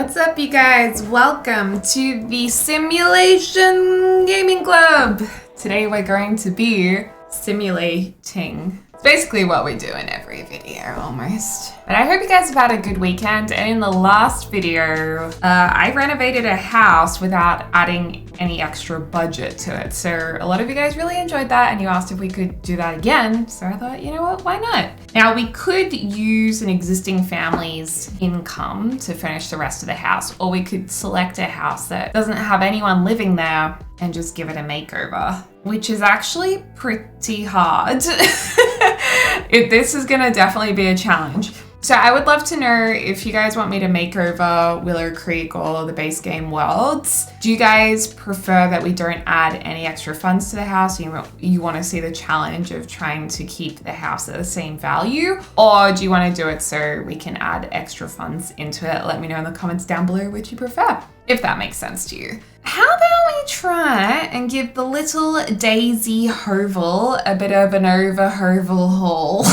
What's up, you guys? Welcome to the Simulation Gaming Club. Today we're going to be simulating. It's basically what we do in every video, almost. But I hope you guys have had a good weekend. And in the last video, I renovated a house without adding any extra budget to it. So a lot of you guys really enjoyed that and you asked if we could do that again. So I thought, you know what, why not? Now we could use an existing family's income to finish the rest of the house, or we could select a house that doesn't have anyone living there and just give it a makeover, which is actually pretty hard. This is gonna definitely be a challenge. So I would love to know if you guys want me to make over Willow Creek or the base game worlds. Do you guys prefer that we don't add any extra funds to the house? You want to see the challenge of trying to keep the house at the same value? Or do you want to do it so we can add extra funds into it? Let me know in the comments down below which you prefer, if that makes sense to you. How about we try and give the little Daisy Hovel a bit of an over-hovel haul?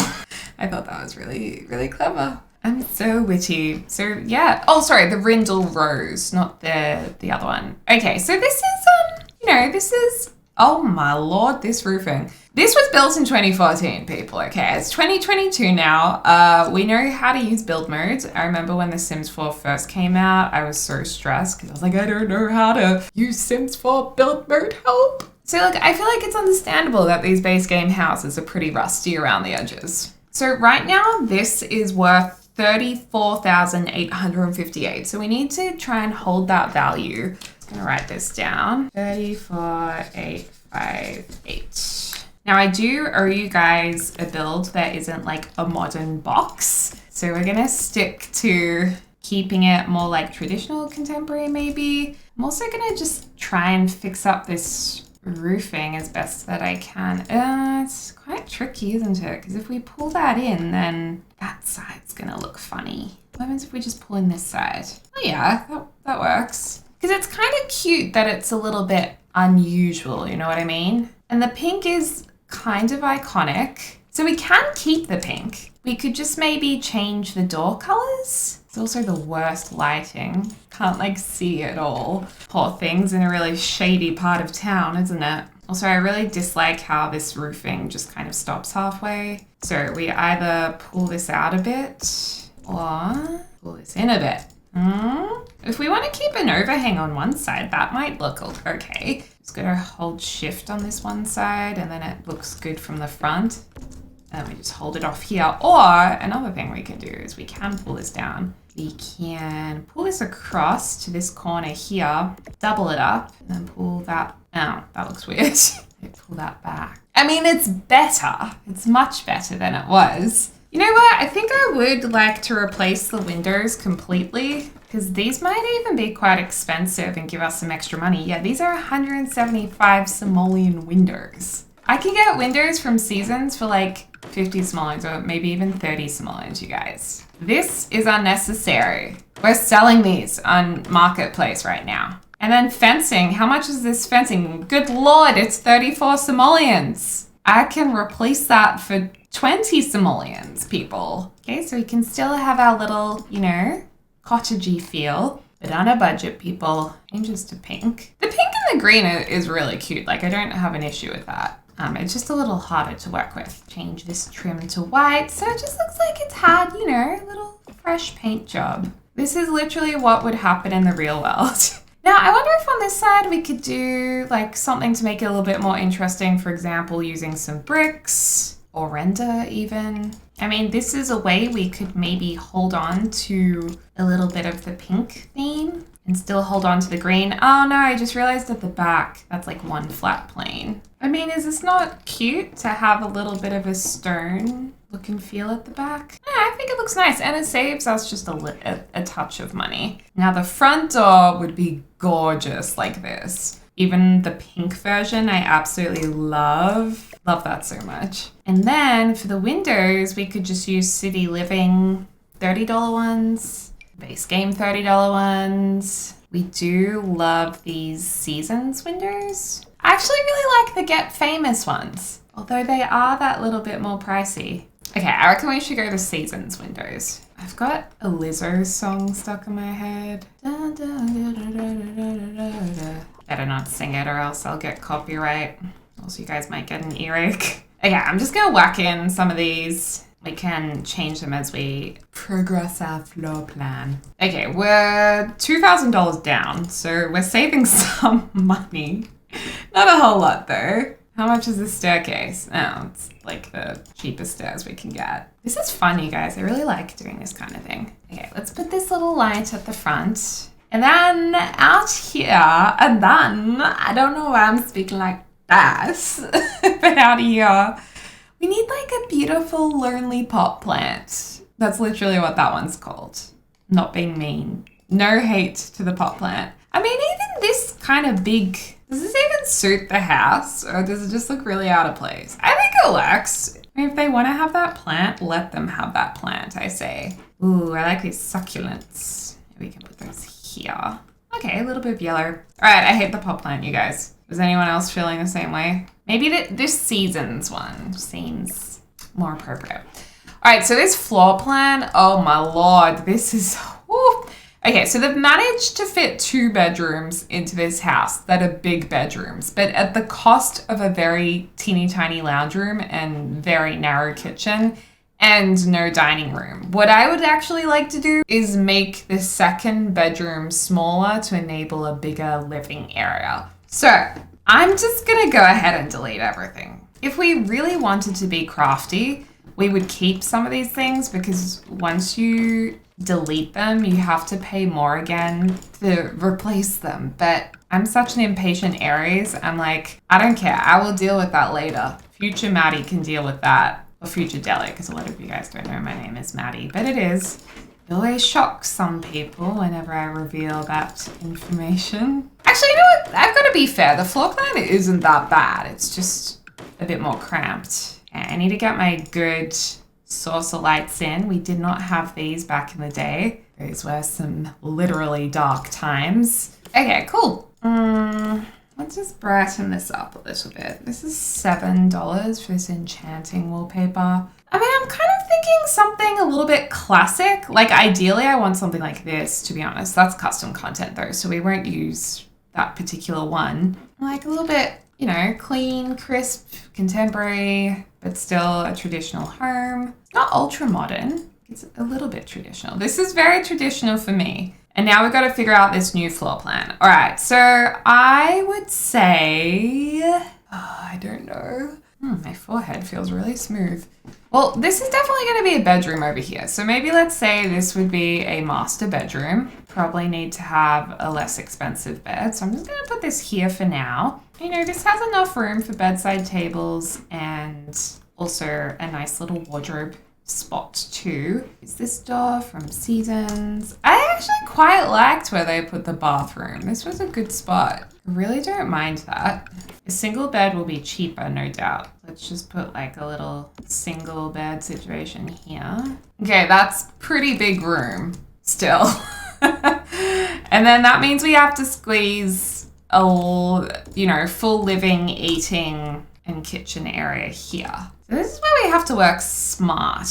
I thought that was really, really clever. I'm so witty. So yeah. Oh, sorry, the Rindle Rose, not the other one. Okay, so this is, oh my Lord, this roofing. This was built in 2014, people, okay? It's 2022 now. We know how to use build modes. I remember when The Sims 4 first came out, I was so stressed because I was like, I don't know how to use Sims 4 build mode, help. So look, I feel like it's understandable that these base game houses are pretty rusty around the edges. So right now, this is worth 34,858. So we need to try and hold that value. I'm gonna write this down. 34,858. Now I do owe you guys a build that isn't like a modern box. So we're gonna stick to keeping it more like traditional contemporary maybe. I'm also gonna just try and fix up this roofing as best that I can. It's quite tricky, isn't it? Because if we pull that in, then that side's gonna look funny. What happens if we just pull in this side? Oh yeah, that works. Because it's kind of cute that it's a little bit unusual, you know what I mean? And the pink is kind of iconic. So we can keep the pink. We could just maybe change the door colors. It's also the worst lighting. Can't like see at all. Poor thing's in a really shady part of town, isn't it? Also, I really dislike how this roofing just kind of stops halfway. So we either pull this out a bit or pull this in a bit. If we want to keep an overhang on one side, that might look okay. Just gotta hold shift on this one side and then it looks good from the front. And we just hold it off here. Or another thing we can do is we can pull this down. We can pull this across to this corner here, double it up, and then pull that out. That looks weird. Pull that back. I mean, it's better. It's much better than it was. You know what? I think I would like to replace the windows completely because these might even be quite expensive and give us some extra money. Yeah, these are 175 simoleon windows. I can get windows from Seasons for like 50 simoleons or maybe even 30 simoleons, you guys. This is unnecessary. We're selling these on Marketplace right now. And then fencing, how much is this fencing? Good Lord, it's 34 simoleons. I can replace that for 20 simoleons, people. Okay, so we can still have our little, you know, cottagey feel, but on a budget, people. Changes to pink. The pink and the green is really cute. Like, I don't have an issue with that. It's just a little harder to work with. Change this trim to white, so it just looks like it's had, you know, a little fresh paint job. This is literally what would happen in the real world. Now, I wonder if on this side we could do like something to make it a little bit more interesting. For example, using some bricks or render even. I mean, this is a way we could maybe hold on to a little bit of the pink theme and still hold on to the green. Oh no, I just realized at the back, that's like one flat plane. I mean, is this not cute to have a little bit of a stone look and feel at the back? Yeah, I think it looks nice and it saves us just a touch of money. Now the front door would be gorgeous like this. Even the pink version, I absolutely love. Love that so much. And then for the windows, we could just use City Living $30 ones. Base game $30 ones. We do love these Seasons windows. I actually really like the Get Famous ones, although they are that little bit more pricey. Okay, I reckon we should go to Seasons windows. I I've got a Lizzo song stuck in my head. Better not sing it or else I'll get copyright. Also, you guys might get an earache. Okay, I'm just gonna whack in some of these. We can change them as we progress our floor plan. Okay, we're $2,000 down, so we're saving some money. Not a whole lot though. How much is this staircase? Oh, it's like the cheapest stairs we can get. This is fun, you guys. I really like doing this kind of thing. Okay, let's put this little light at the front. And then out here, and then, I don't know why I'm speaking like that, but out here, we need like a beautiful lonely pot plant. That's literally what that one's called. Not being mean. No hate to the pot plant. I mean, even this kind of big, does this even suit the house or does it just look really out of place? I think it works. I mean, if they want to have that plant, let them have that plant, I say. Ooh, I like these succulents. We can put those here. Okay, a little bit of yellow. All right, I hate the pot plant, you guys. Is anyone else feeling the same way? Maybe this season's one seems more appropriate. All right, so this floor plan, oh my Lord, this is, woo. Okay, so they've managed to fit 2 bedrooms into this house that are big bedrooms, but at the cost of a very teeny tiny lounge room and very narrow kitchen and no dining room. What I would actually like to do is make the second bedroom smaller to enable a bigger living area. So I'm just gonna go ahead and delete everything. If we really wanted to be crafty, we would keep some of these things because once you delete them, you have to pay more again to replace them. But I'm such an impatient Aries. I'm like, I don't care. I will deal with that later. Future Maddie can deal with that. Or future Deli, because a lot of you guys don't know my name is Maddie, but it is. It always shocks some people whenever I reveal that information. Actually, you know what? I've got to be fair. The floor plan isn't that bad. It's just a bit more cramped. I need to get my good saucer lights in. We did not have these back in the day. Those were some literally dark times. Okay, cool. Let's just brighten this up a little bit. This is $7 for this enchanting wallpaper. I mean, I'm kind of thinking something a little bit classic. Like ideally I want something like this, to be honest. That's custom content though, so we won't use that particular one. Like a little bit, you know, clean, crisp, contemporary, but still a traditional home. Not ultra modern. It's a little bit traditional. This is very traditional for me. And now we've got to figure out this new floor plan. All right, so I would say, I don't know. My forehead feels really smooth. Well, this is definitely going to be a bedroom over here. So maybe let's say this would be a master bedroom. Probably need to have a less expensive bed. So I'm just going to put this here for now. You know, this has enough room for bedside tables and also a nice little wardrobe spot too. Is this door from Seasons? I actually quite liked where they put the bathroom. This was a good spot. I really don't mind that. A single bed will be cheaper, no doubt. Let's just put like a little single bed situation here. Okay, that's pretty big room still. And then that means we have to squeeze a, you know, full living, eating and kitchen area here. So this is where we have to work smart.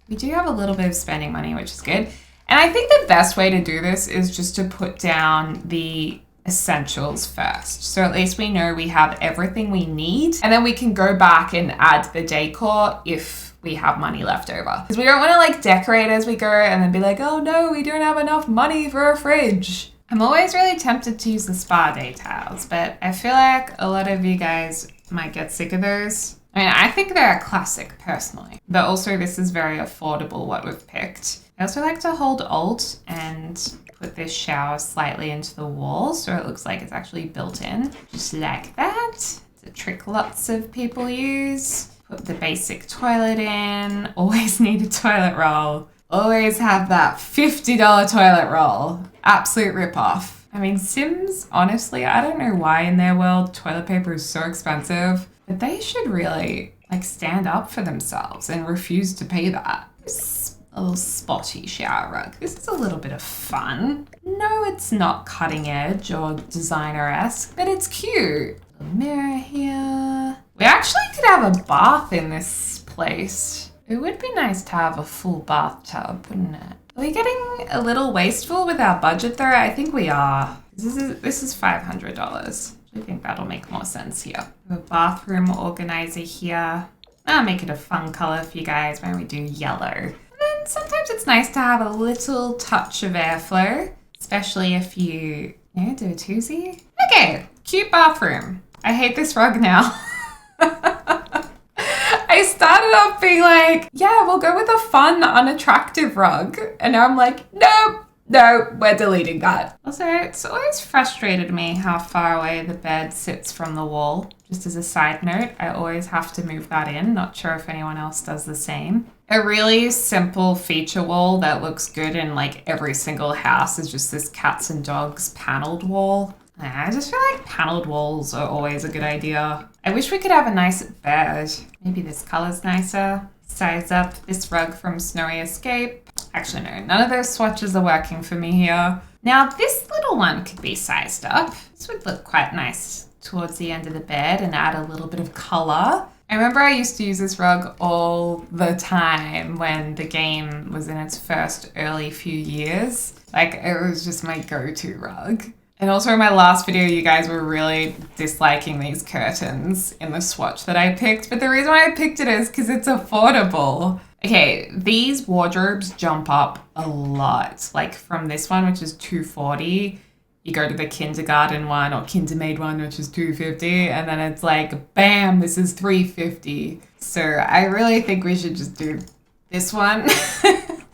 We do have a little bit of spending money, which is good. And I think the best way to do this is just to put down the essentials first. So at least we know we have everything we need. And then we can go back and add the decor if we have money left over. Because we don't want to like decorate as we go and then be like, oh no, we don't have enough money for a fridge. I'm always really tempted to use the spa day tiles, but I feel like a lot of you guys might get sick of those. I mean, I think they're a classic personally, but also this is very affordable what we've picked. I also like to hold Alt and put this shower slightly into the wall so it looks like it's actually built in, just like that. It's a trick lots of people use. Put the basic toilet in, always need a toilet roll. Always have that $50 toilet roll. Absolute ripoff. I mean, Sims, honestly, I don't know why in their world toilet paper is so expensive, but they should really like stand up for themselves and refuse to pay that. This a little spotty shower rug. This is a little bit of fun. No, it's not cutting edge or designer-esque, but it's cute. A mirror here. We actually could have a bath in this place. It would be nice to have a full bathtub, wouldn't it? Are we getting a little wasteful with our budget though? I think we are. This is $500. I think that'll make more sense here. A bathroom organizer here. I'll make it a fun color for you guys when we do yellow. And then sometimes it's nice to have a little touch of airflow, especially if you do a twosie. Okay, cute bathroom. I hate this rug now. I started off being like, yeah, we'll go with a fun, unattractive rug. And now I'm like, nope. No, we're deleting that. Also, it's always frustrated me how far away the bed sits from the wall. Just as a side note, I always have to move that in. Not sure if anyone else does the same. A really simple feature wall that looks good in like every single house is just this cats and dogs paneled wall. I just feel like paneled walls are always a good idea. I wish we could have a nice bed. Maybe this color's nicer. Size up this rug from Snowy Escape. Actually, no, none of those swatches are working for me here. Now, this little one could be sized up. This would look quite nice towards the end of the bed and add a little bit of color. I remember I used to use this rug all the time when the game was in its first early few years. Like, it was just my go-to rug. And also in my last video, you guys were really disliking these curtains in the swatch that I picked. But the reason why I picked it is because it's affordable. Okay, these wardrobes jump up a lot. Like from this one, which is $240, you go to the kindergarten one or kindermaid one, which is $250, and then it's like, bam, this is $350. So I really think we should just do this one.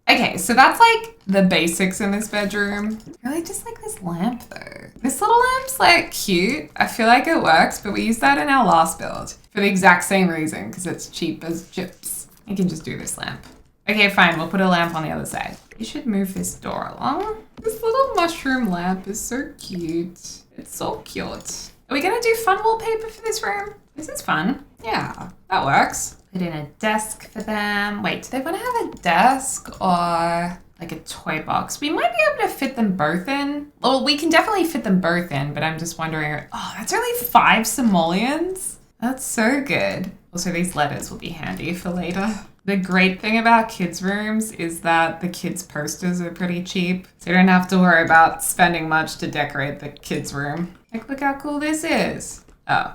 Okay, so that's like the basics in this bedroom. I really just like this lamp though. This little lamp's like cute. I feel like it works, but we used that in our last build for the exact same reason, because it's cheap as chips. You can just do this lamp. Okay, fine, we'll put a lamp on the other side. You should move this door along. This little mushroom lamp is so cute. It's so cute. Are we gonna do fun wallpaper for this room? This is fun. Yeah, that works. Put in a desk for them. Wait, do they want to have a desk or like a toy box? We might be able to fit them both in. Well, we can definitely fit them both in, but I'm just wondering, oh, that's only 5 simoleons? That's so good. Also, these letters will be handy for later. The great thing about kids' rooms is that the kids' posters are pretty cheap, so you don't have to worry about spending much to decorate the kids' room. Like, look how cool this is. Oh.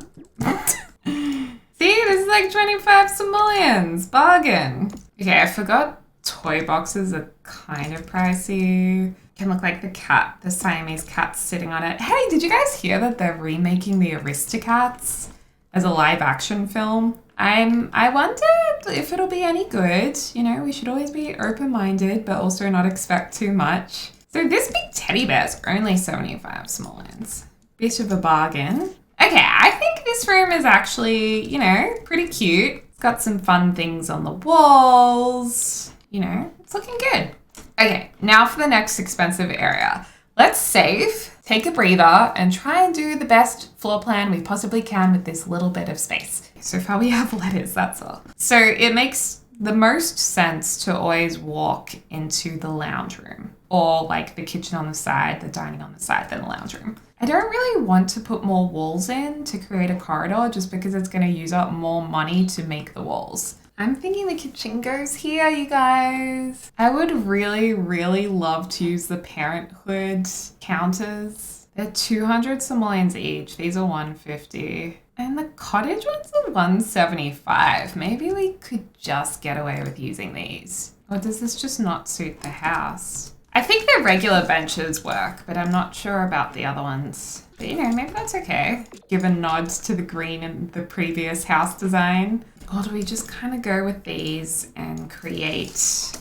See, this is like 25 simoleons. Bargain. Okay, I forgot toy boxes are kind of pricey. Can look like the cat, the Siamese cat sitting on it. Hey, did you guys hear that they're remaking the Aristocats as a live action film? I wondered if it'll be any good. You know, we should always be open-minded, but also not expect too much. So this big teddy bear's only 75 simoleons. Bit of a bargain. Okay, I think this room is actually, you know, pretty cute. It's got some fun things on the walls. You know, it's looking good. Okay, now for the next expensive area. Let's save, take a breather, and try and do the best floor plan we possibly can with this little bit of space. So far we have letters, that's all. So it makes the most sense to always walk into the lounge room, or like the kitchen on the side, the dining on the side, then the lounge room. I don't really want to put more walls in to create a corridor just because it's going to use up more money to make the walls. I'm thinking the kitchen goes here, you guys. I would really, really love to use the Parenthood counters. They're 200 simoleons each. These are 150. And the cottage ones are 175. Maybe we could just get away with using these. Or does this just not suit the house? I think the regular benches work, but I'm not sure about the other ones. But you know, maybe that's okay. Give a nod to the green in the previous house design. Or do we just kind of go with these and create...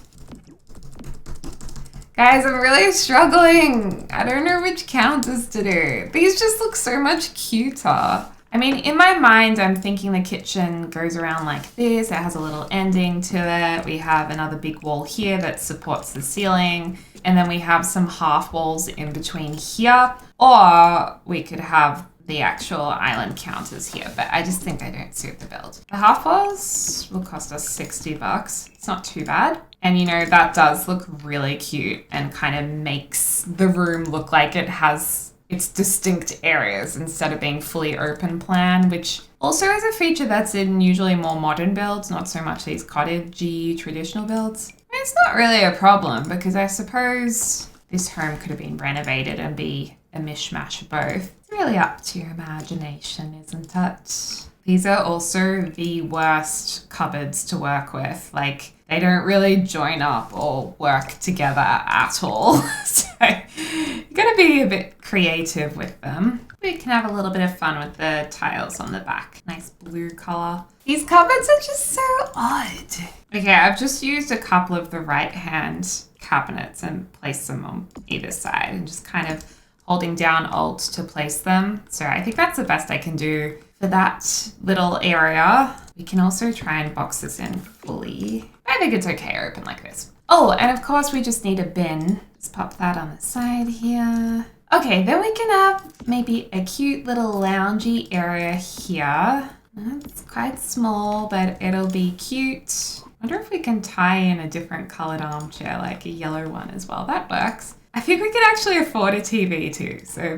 Guys, I'm really struggling. I don't know which counters to do. These just look so much cuter. I mean, in my mind, I'm thinking the kitchen goes around like this. It has a little ending to it. We have another big wall here that supports the ceiling. And then we have some half walls in between here. Or we could have the actual island counters here. But I just think I don't suit the build. The half walls will cost us $60. It's not too bad. And you know, that does look really cute and kind of makes the room look like it has its distinct areas instead of being fully open plan, which also is a feature that's in usually more modern builds, not so much these cottagey traditional builds. I mean, it's not really a problem because I suppose this home could have been renovated and be a mishmash of both. It's really up to your imagination, isn't it? These are also the worst cupboards to work with. Like, they don't really join up or work together at all. So you're going to be a bit creative with them. We can have a little bit of fun with the tiles on the back. Nice blue color. These cupboards are just so odd. Okay, I've just used a couple of the right-hand cabinets and placed them on either side and just kind of holding down Alt to place them. So I think that's the best I can do for that little area. We can also try and box this in fully. I think it's okay open like this. Oh, and of course we just need a bin. Let's pop that on the side here. Okay, then we can have maybe a cute little loungy area here. It's quite small, but it'll be cute. I wonder if we can tie in a different colored armchair, like a yellow one as well. That works. I think we could actually afford a TV too. So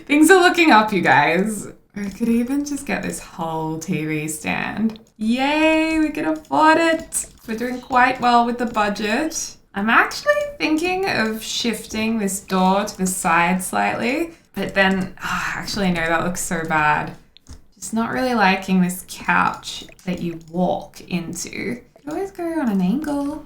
things are looking up, you guys. We could even just get this whole TV stand. Yay, we can afford it. We're doing quite well with the budget. I'm actually thinking of shifting this door to the side slightly, but then, actually no, that looks so bad. Just not really liking this couch that you walk into. You always go on an angle.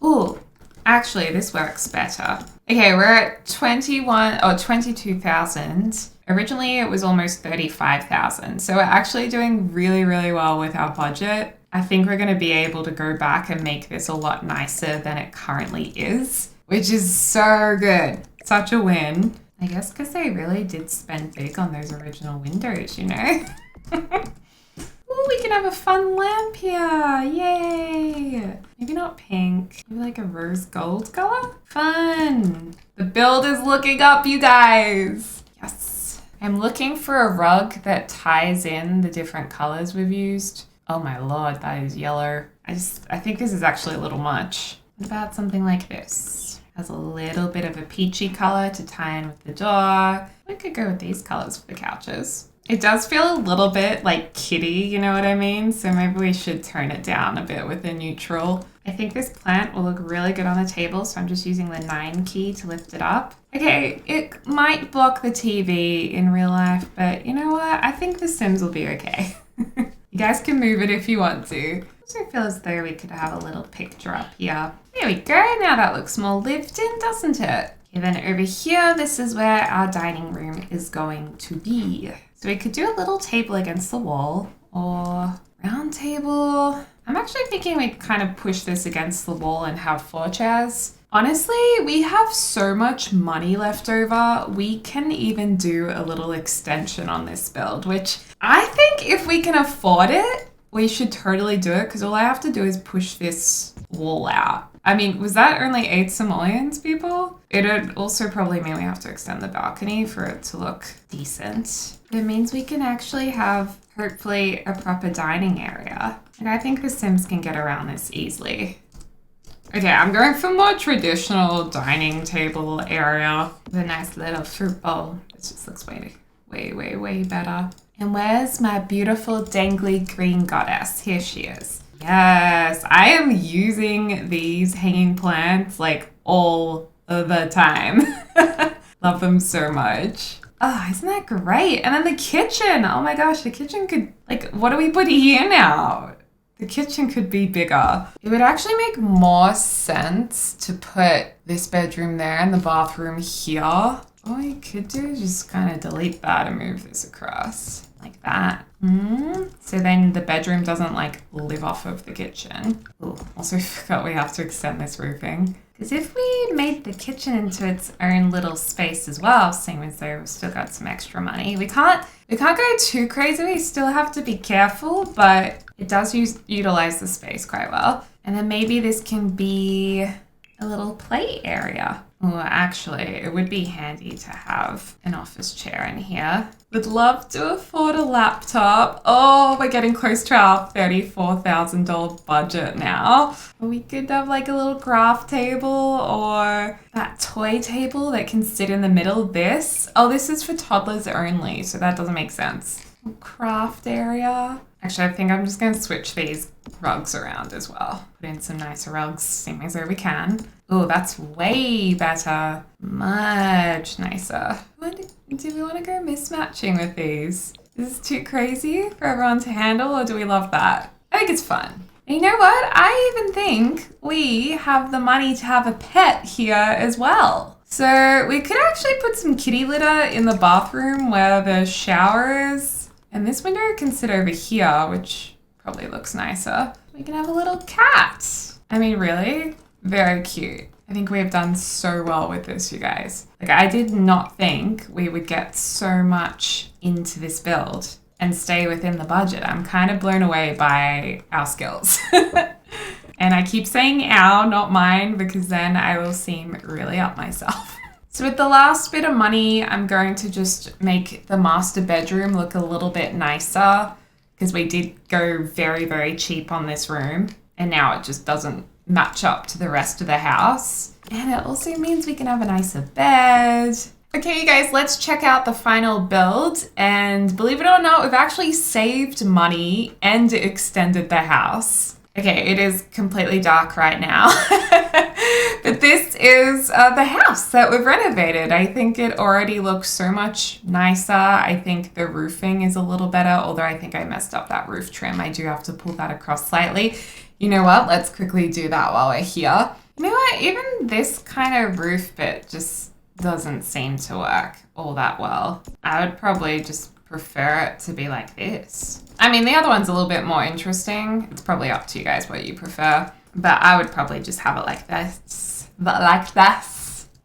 Ooh, actually this works better. Okay, we're at 22,000. Originally, it was almost 35,000. So we're actually doing really, really well with our budget. I think we're going to be able to go back and make this a lot nicer than it currently is, which is so good. Such a win. I guess because they really did spend big on those original windows, you know? Ooh, we can have a fun lamp here. Yay. Maybe not pink. Maybe like a rose gold color. Fun. The build is looking up, you guys. Yes. I'm looking for a rug that ties in the different colors we've used. Oh my lord, that is yellow. I think this is actually a little much. What about something like this? Has a little bit of a peachy color to tie in with the door. We could go with these colors for the couches. It does feel a little bit like kitty, you know what I mean? So maybe we should tone it down a bit with a neutral. I think this plant will look really good on the table, so I'm just using the 9 key to lift it up. Okay, it might block the TV in real life, but you know what? I think the Sims will be okay. You guys can move it if you want to. I also feel as though we could have a little picture up here. There we go. Now that looks more lived in, doesn't it? Okay, then over here, this is where our dining room is going to be. So we could do a little table against the wall or round table. I'm actually thinking we kind of push this against the wall and have 4 chairs. Honestly, we have so much money left over. We can even do a little extension on this build, which I think if we can afford it, we should totally do it because all I have to do is push this wall out. I mean, was that only 8 simoleons, people? It would also probably mean we have to extend the balcony for it to look decent. It means we can actually have, hopefully, a proper dining area. And I think the Sims can get around this easily. Okay, I'm going for more traditional dining table area with a nice little fruit bowl. This just looks way better. And where's my beautiful dangly green goddess? Here she is. Yes, I am using these hanging plants like all the time. Love them so much. Oh, isn't that great? And then the kitchen. Oh my gosh, the kitchen could, like, what do we put here now? The kitchen could be bigger. It would actually make more sense to put this bedroom there and the bathroom here. All we could do is just kind of delete that and move this across like that. So then the bedroom doesn't like live off of the kitchen. Ooh, also forgot we have to extend this roofing. Because if we made the kitchen into its own little space as well, same as though we've still got some extra money, we can't go too crazy. We still have to be careful, but it does utilize the space quite well. And then maybe this can be a little play area. Oh, actually, it would be handy to have an office chair in here. Would love to afford a laptop. Oh, we're getting close to our $34,000 budget now. We could have like a little craft table or that toy table that can sit in the middle. This is for toddlers only, so that doesn't make sense. Craft area. Actually, I think I'm just going to switch these rugs around as well. Put in some nicer rugs, same as we can. Oh, that's way better. Much nicer. Do we want to go mismatching with these? Is this too crazy for everyone to handle, or do we love that? I think it's fun. And you know what? I even think we have the money to have a pet here as well. So we could actually put some kitty litter in the bathroom where the shower is. And this window can sit over here, which probably looks nicer. We can have a little cat. I mean, really? Very cute. I think we have done so well with this, you guys. Like, I did not think we would get so much into this build and stay within the budget. I'm kind of blown away by our skills. And I keep saying our, not mine, because then I will seem really up myself. So with the last bit of money, I'm going to just make the master bedroom look a little bit nicer, because we did go very, very cheap on this room. And now it just doesn't match up to the rest of the house. And it also means we can have a nicer bed. Okay, you guys, let's check out the final build. And believe it or not, we've actually saved money and extended the house. Okay, it is completely dark right now. But this is the house that we've renovated. I think it already looks so much nicer. I think the roofing is a little better, although I think I messed up that roof trim. I do have to pull that across slightly. You know what? Let's quickly do that while we're here. You know what? Even this kind of roof bit just doesn't seem to work all that well. I would probably just prefer it to be like this. I mean, the other one's a little bit more interesting. It's probably up to you guys what you prefer, but I would probably just have it like this,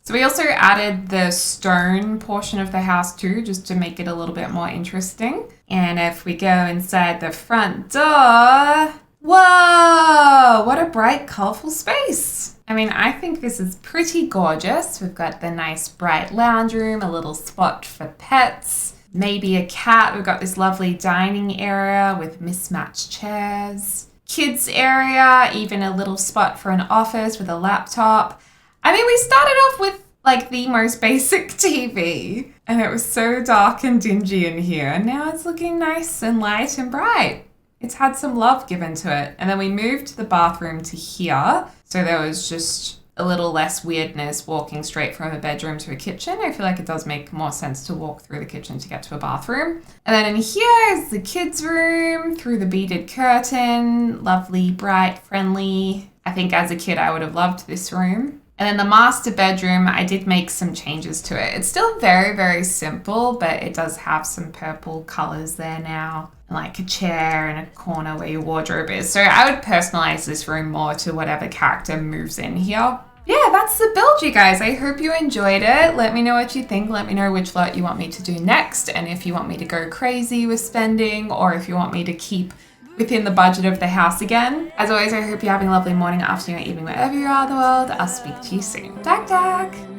So we also added the stone portion of the house too, just to make it a little bit more interesting. And if we go inside the front door, whoa, what a bright, colorful space. I mean, I think this is pretty gorgeous. We've got the nice bright lounge room, a little spot for pets, maybe a cat. We've got this lovely dining area with mismatched chairs, kids area, even a little spot for an office with a laptop. I mean, we started off with like the most basic TV and it was so dark and dingy in here. And now it's looking nice and light and bright. It's had some love given to it. And then we moved the bathroom to here. So there was just a little less weirdness walking straight from a bedroom to a kitchen. I feel like it does make more sense to walk through the kitchen to get to a bathroom. And then in here is the kids' room through the beaded curtain. Lovely, bright, friendly. I think as a kid, I would have loved this room. And then the master bedroom, I did make some changes to it. It's still very, very simple, but it does have some purple colors there now. Like a chair and a corner where your wardrobe is. So I would personalize this room more to whatever character moves in here. Yeah, that's the build, you guys. I hope you enjoyed it. Let me know what you think. Let me know which lot you want me to do next. And if you want me to go crazy with spending or if you want me to keep within the budget of the house again. As always, I hope you're having a lovely morning, afternoon, or evening, wherever you are in the world. I'll speak to you soon. Dag dag!